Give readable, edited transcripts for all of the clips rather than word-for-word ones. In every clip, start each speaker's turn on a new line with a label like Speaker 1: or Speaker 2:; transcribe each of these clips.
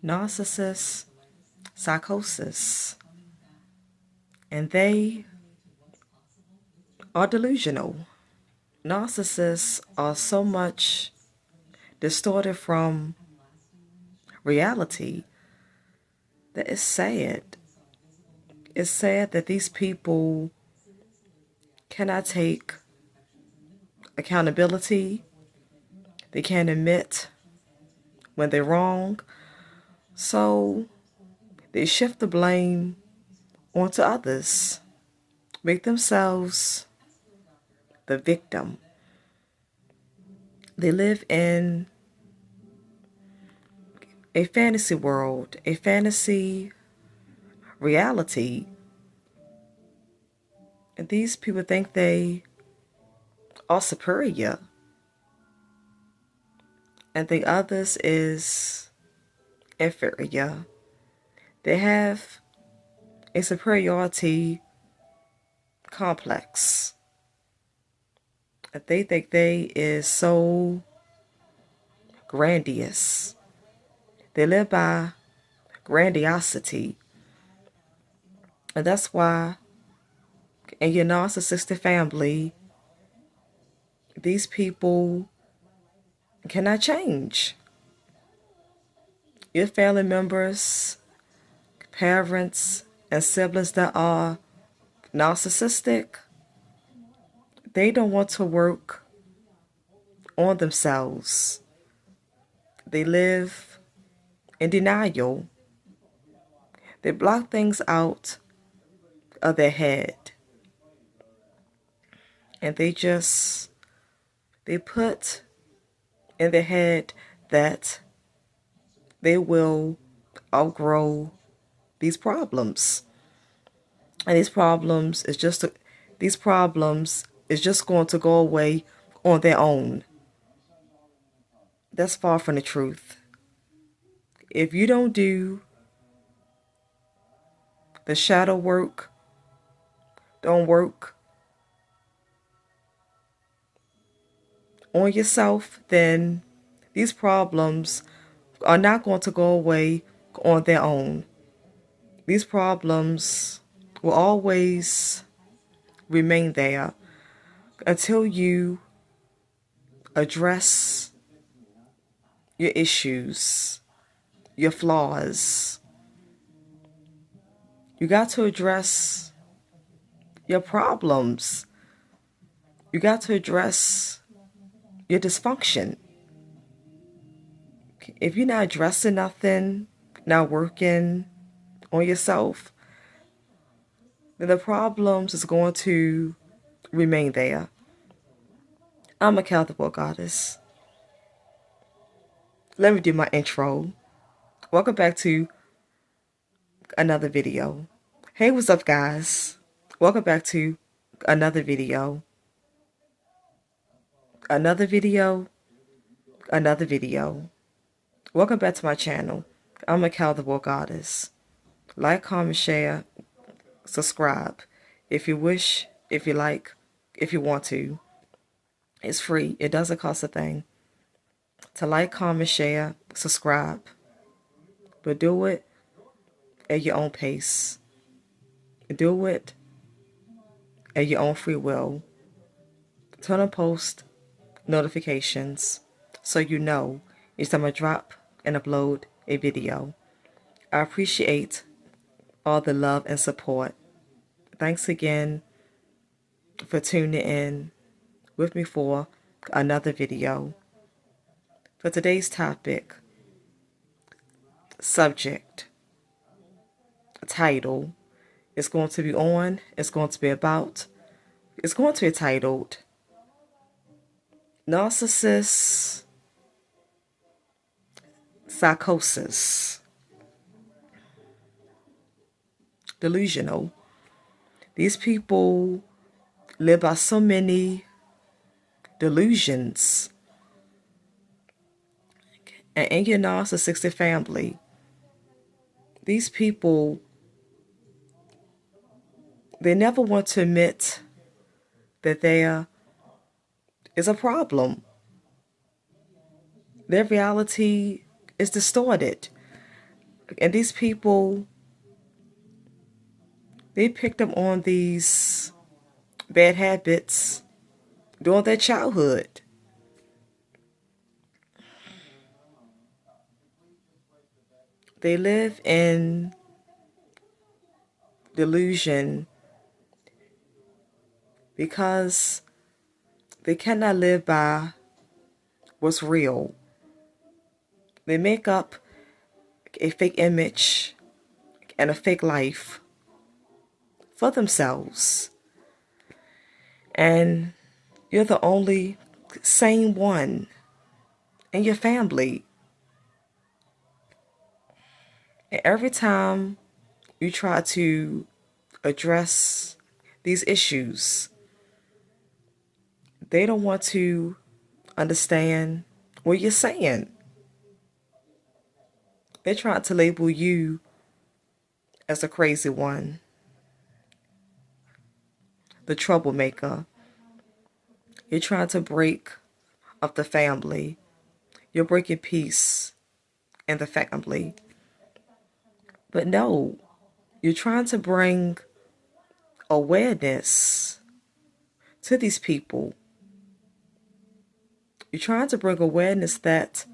Speaker 1: Narcissist, Psychosis, and they are delusional. Narcissists are so much distorted from reality that it's sad. It's sad that these people cannot take accountability. They can't admit when they're wrong. So they shift the blame onto others, make themselves the victim. They live in a fantasy world, a fantasy reality. And these people think they are superior and think others is inferior. They have a superiority complex. And they think they is so grandiose. They live by grandiosity. And that's why in your narcissistic family, these people cannot change. Your family members, parents, and siblings that are narcissistic, they don't want to work on themselves. They live in denial. They block things out of their head. And they put in their head that they will outgrow these problems. And these problems is just going to go away on their own. That's far from the truth. If you don't do the shadow work, don't work on yourself, then these problems are not going to go away on their own. These problems will always remain there until you address your issues, your flaws. You got to address your problems. You got to address your dysfunction. If you're not addressing nothing, not working on yourself, then the problems is going to remain there. I'm a Catholic goddess. Let me do my intro. Welcome back to another video. Hey, what's up, guys? Welcome back to another video. Another video. Welcome back to my channel. I'm a Catholic goddess. Like, comment, share, subscribe. If you wish, if you like, if you want to. It's free. It doesn't cost a thing. To like, comment, share, subscribe. But do it at your own pace. Do it at your own free will. Turn on post notifications so you know each time I drop and upload a video. I appreciate all the love and support. Thanks again for tuning in with me for another video. For today's topic, subject, title, it's going to be titled Narcissist, Psychosis, Delusional. These people live by so many delusions. And in your narcissistic family, these people, they never want to admit that there is a problem. Their reality is distorted. And these people, they picked up on these bad habits during their childhood. They live in delusion because they cannot live by what's real. They make up a fake image and a fake life for themselves. And you're the only sane one in your family. And every time you try to address these issues, they don't want to understand what you're saying. They're trying to label you as a crazy one, the troublemaker. You're trying to break up the family. You're breaking peace in the family. But no, you're trying to bring awareness to these people. You're trying to bring awareness that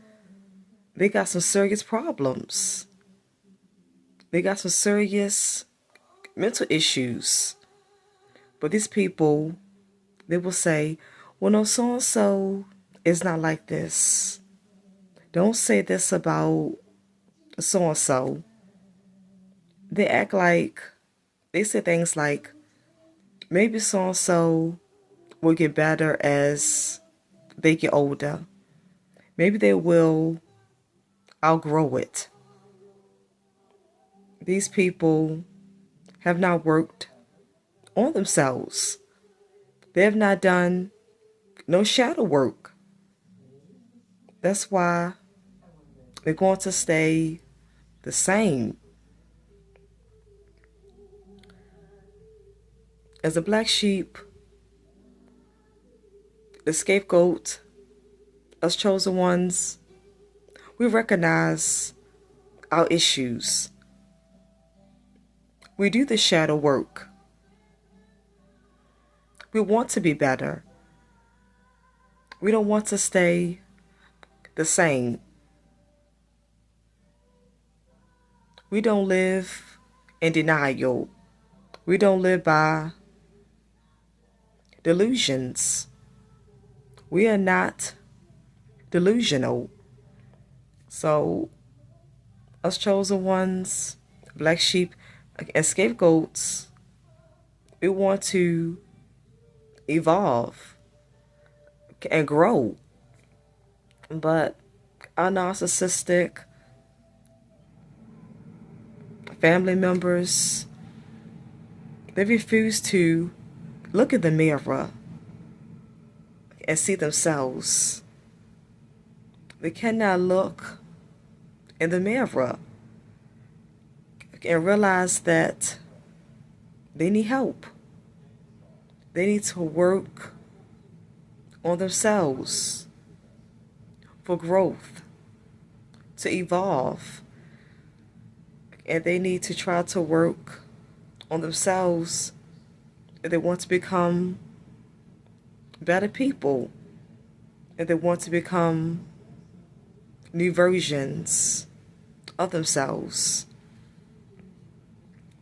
Speaker 1: they got some serious problems. They got some serious mental issues. But these people, they will say, well, no, so-and-so is not like this. Don't say this about so-and-so. They act like, they say things like, maybe so-and-so will get better as they get older. Maybe they will outgrow it. These people have not worked on themselves. They have not done no shadow work. That's why they're going to stay the same. As a black sheep, the scapegoat, us chosen ones, we recognize our issues. We do the shadow work. We want to be better. We don't want to stay the same. We don't live in denial. We don't live by delusions. We are not delusional. So, us chosen ones, black sheep, and scapegoats, we want to evolve and grow. But our narcissistic family members, they refuse to look in the mirror and see themselves. They cannot look in the mirror and realize that they need help. They need to work on themselves for growth, to evolve. And they need to try to work on themselves if they want to become better people, if they want to become new versions of themselves.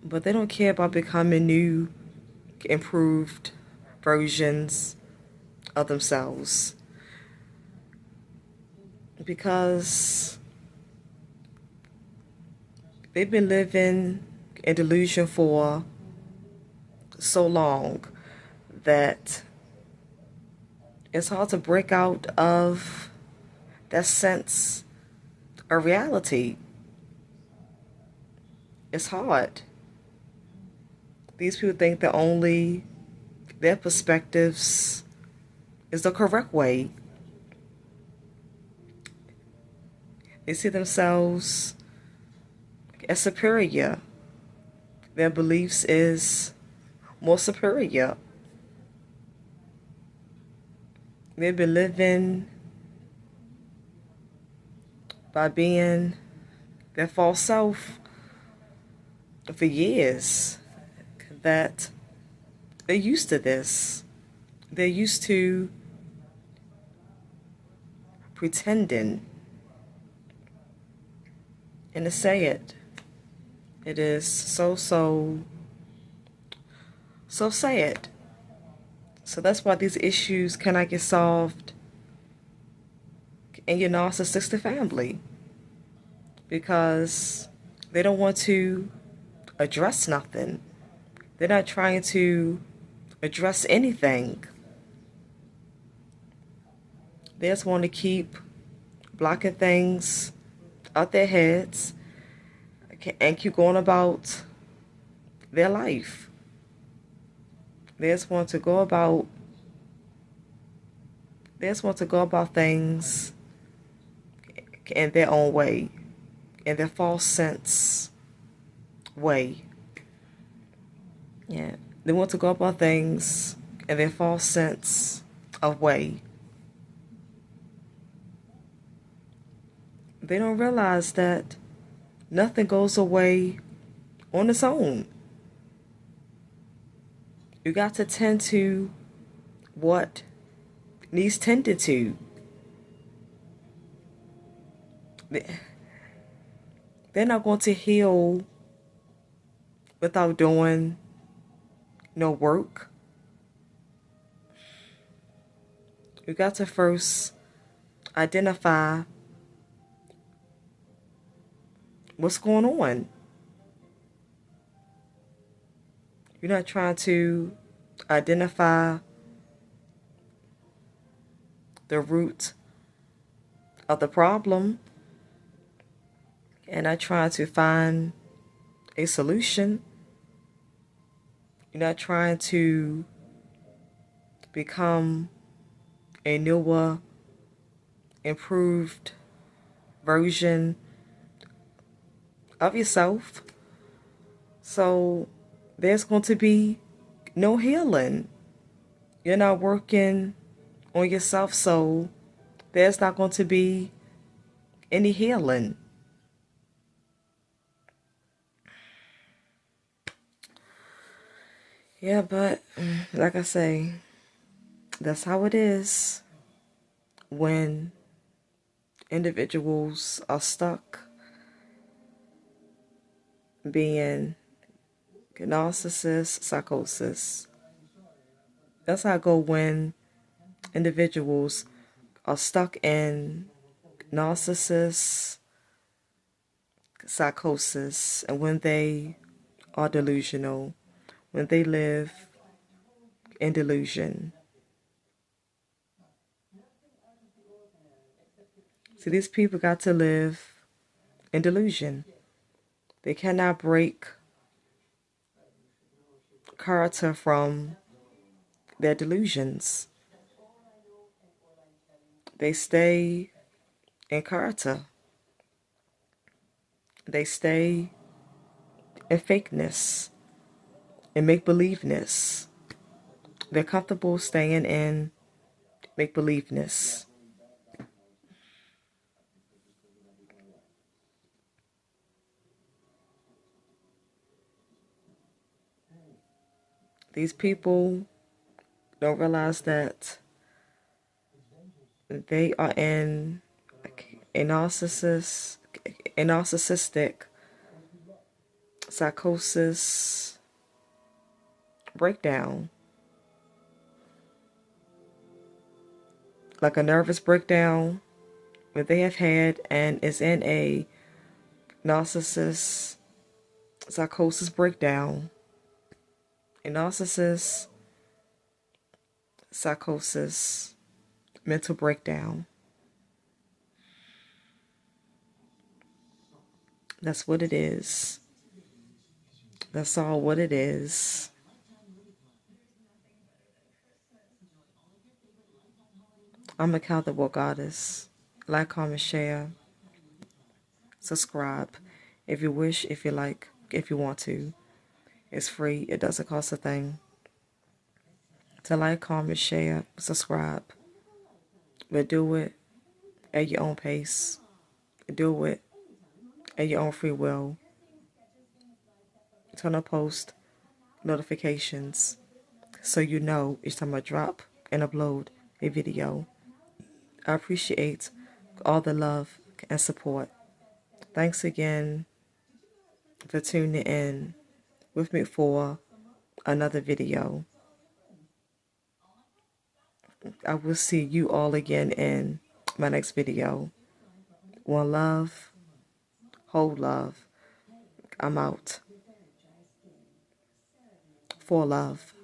Speaker 1: But they don't care about becoming new, improved versions of themselves, because they've been living in delusion for so long that it's hard to break out of that sense of reality. It's hard. These people think that only their perspectives is the correct way. They see themselves as superior. Their beliefs is more superior. They've been living by being their false self for years, that they're used to this. They're used to pretending. And to say it, it is so sad. So that's why these issues cannot get solved in your narcissistic family, because they don't want to address nothing. They're not trying to address anything. They just want to keep blocking things out their heads and keep going about their life. They just want to go about things in their own way, in their false sense way. Yeah, they want to go about things in their false sense of way. They don't realize that nothing goes away on its own. You got to tend to what needs tended to. They're not going to heal without doing no work. You got to first identify what's going on. You're not trying to identify the root of the problem and not trying to find a solution. You're not trying to become a newer, improved version of yourself. So there's going to be no healing. You're not working on yourself, so there's not going to be any healing. Yeah, but like I say, that's how it is when individuals are stuck being narcissist, psychosis. That's how I go when individuals are stuck in narcissist, psychosis, and when they are delusional, when they live in delusion. See, these people got to live in delusion. They cannot break character from their delusions. They stay in character. They stay in fakeness and make-believeness. They're comfortable staying in make-believeness. These people don't realize that they are in a narcissistic psychosis breakdown. Like a nervous breakdown that they have had and is in a narcissist psychosis breakdown. A narcissist psychosis mental breakdown. That's what it is. That's all what it is. I'm a Accountable Goddess. Like, comment, share, subscribe. If you wish, if you like, if you want to. It's free. It doesn't cost a thing. To like, comment, share, subscribe. But do it at your own pace. Do it at your own free will. Turn on post notifications so you know each time I drop and upload a video. I appreciate all the love and support. Thanks again for tuning in with me for another video. I will see you all again in my next video. One love, whole love. I'm out. For love.